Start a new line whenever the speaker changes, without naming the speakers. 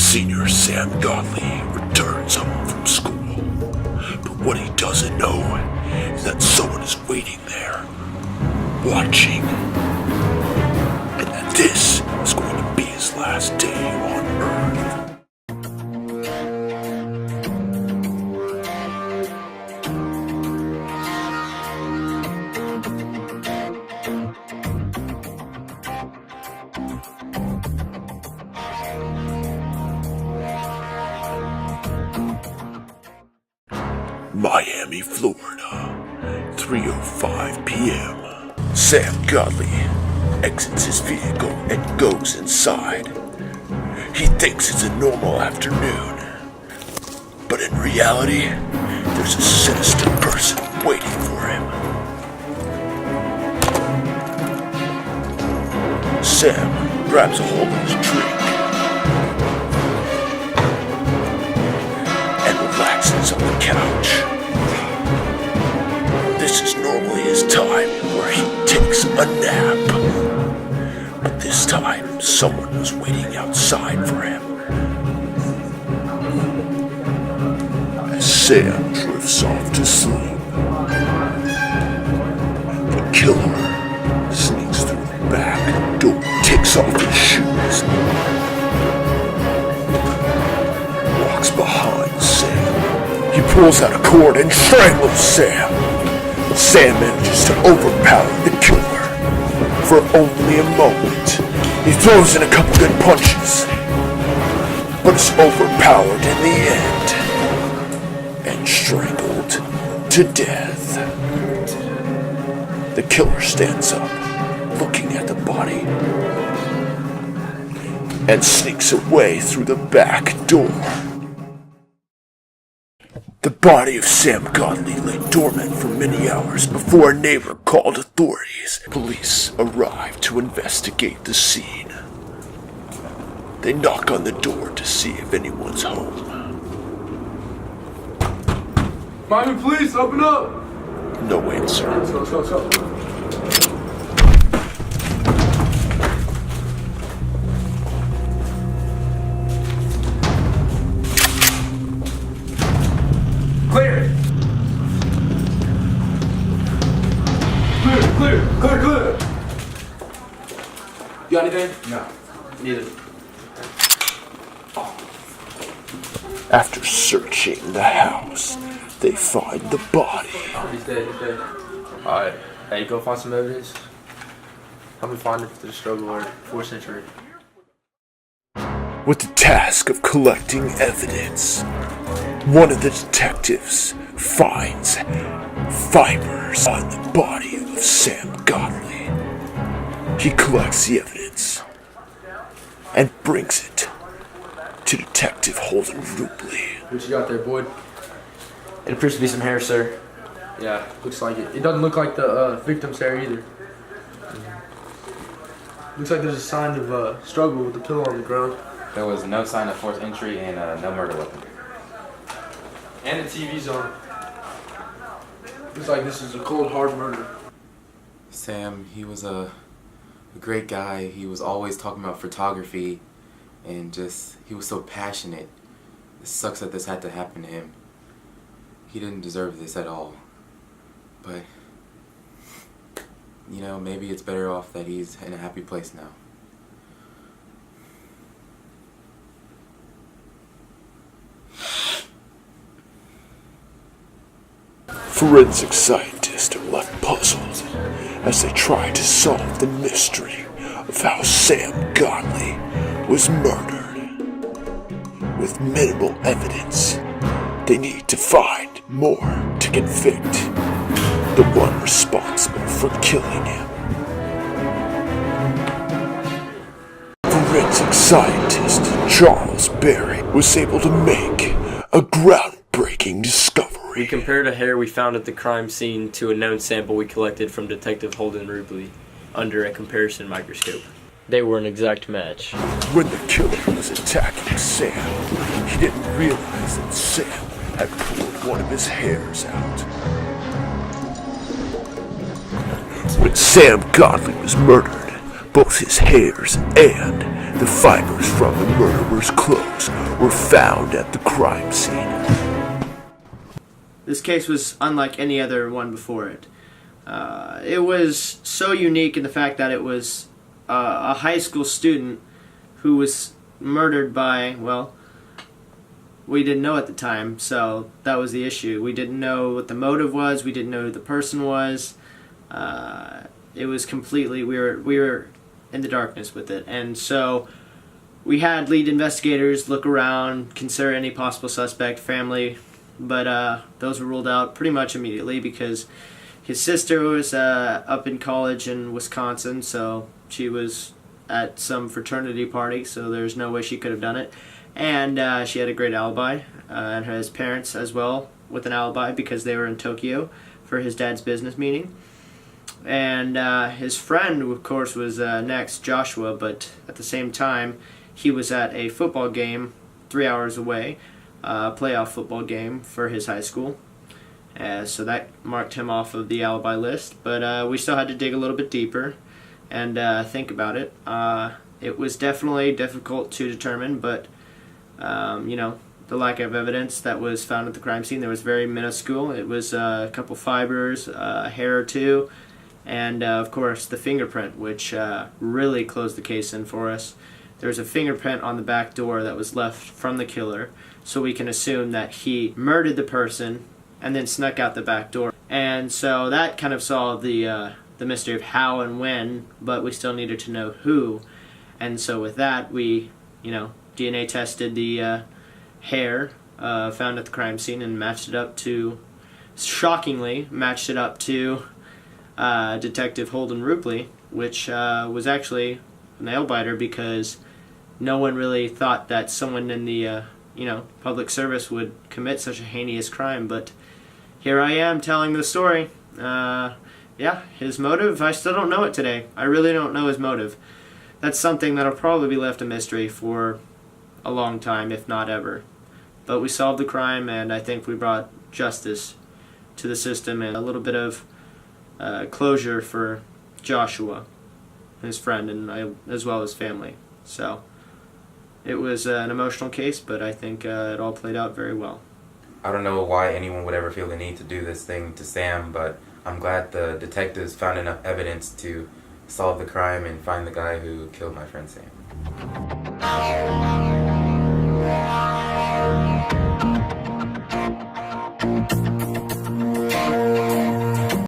Senior Sam Godley returns home from school. But what he doesn't know is that someone is waiting there, watching. And that this is going to be his last day on Earth. Miami, Florida, 3:05 p.m. Sam Godley exits his vehicle and goes inside. He thinks it's a normal afternoon, but in reality, there's a sinister person waiting for him. Sam grabs a hold of his drink and relaxes on the couch. This is normally his time where he takes a nap. But this time, someone was waiting outside for him. As Sam drifts off to sleep, the killer sneaks through the back door, takes off his shoes, walks behind Sam. He pulls out a cord and strangles Sam. Sam manages to overpower the killer. For only a moment, he throws in a couple good punches, but is overpowered in the end and strangled to death. The killer stands up, looking at the body, and sneaks away through the back door. The body of Sam Godley lay dormant for many hours before a neighbor called authorities. Police arrived to investigate the scene. They knock on the door to see if anyone's home.
Miami police, open up!
No answer.
Let's go. Clear! Clear! You got anything? No. Neither.
After searching the house, they find the body.
He's dead. Alright. Hey, go find some evidence. Help me find it through the struggle or forced entry.
With the task of collecting evidence, one of the detectives finds fibers on the body of Sam Godley. He collects the evidence and brings it to Detective Holden Rubley.
What you got there, Boyd? It appears to be some hair, sir. Yeah, looks like it. It doesn't look like the victim's hair either. Looks like there's a sign of struggle with the pillow on the ground.
There was no sign of forced entry and no murder weapon.
And the TV's on. Looks like this is a cold, hard murder.
Sam, he was a great guy. He was always talking about photography and he was so passionate. It sucks that this had to happen to him. He didn't deserve this at all. But, you know, maybe it's better off that he's in a happy place now.
Forensic scientists are left puzzled as they try to solve the mystery of how Sam Godley was murdered. With minimal evidence, they need to find more to convict the one responsible for killing him. Forensic scientist Charles Berry was able to make a groundbreaking discovery.
We compared a hair we found at the crime scene to a known sample we collected from Detective Holden Rubley under a comparison microscope. They were an exact match.
When the killer was attacking Sam, he didn't realize that Sam had pulled one of his hairs out. When Sam Godley was murdered, Both his hairs and the fibers from the murderer's clothes were found at the crime scene.
This case was unlike any other one before it. It was so unique in the fact that it was a high school student who was murdered by, well, we didn't know at the time, so that was the issue. We didn't know what the motive was. We didn't know who the person was. It was completely, we were in the darkness with it. And so we had lead investigators look around, consider any possible suspect, family, but those were ruled out pretty much immediately because his sister was up in college in Wisconsin, so she was at some fraternity party, so there's no way she could have done it. And she had a great alibi, and his parents as well with an alibi because they were in Tokyo for his dad's business meeting. And his friend, of course, was next, Joshua, but at the same time, he was at a football game 3 hours away, a playoff football game for his high school. So that marked him off of the alibi list, but we still had to dig a little bit deeper and think about it. It was definitely difficult to determine, but you know, the lack of evidence that was found at the crime scene, there was very minuscule. It was a couple fibers, a hair or two, and of course the fingerprint, which really closed the case in for us. There was a fingerprint on the back door that was left from the killer, so we can assume that he murdered the person and then snuck out the back door. And so that kind of solved the mystery of how and when, but we still needed to know who. And so with that, we, you know, DNA tested the hair found at the crime scene and matched it up to, shockingly, matched it up to Detective Holden Rupley, which was actually a nail biter because no one really thought that someone in the you know, public service would commit such a heinous crime. But here I am telling the story. Yeah, his motive, I still don't know it today. I really don't know his motive. That's something that'll probably be left a mystery for a long time, if not ever. But we solved the crime, and I think we brought justice to the system and a little bit of closure for Joshua, his friend, and as well as family. So it was an emotional case, but I think it all played out very well.
I don't know why anyone would ever feel the need to do this thing to Sam, but I'm glad the detectives found enough evidence to solve the crime and find the guy who killed my friend Sam.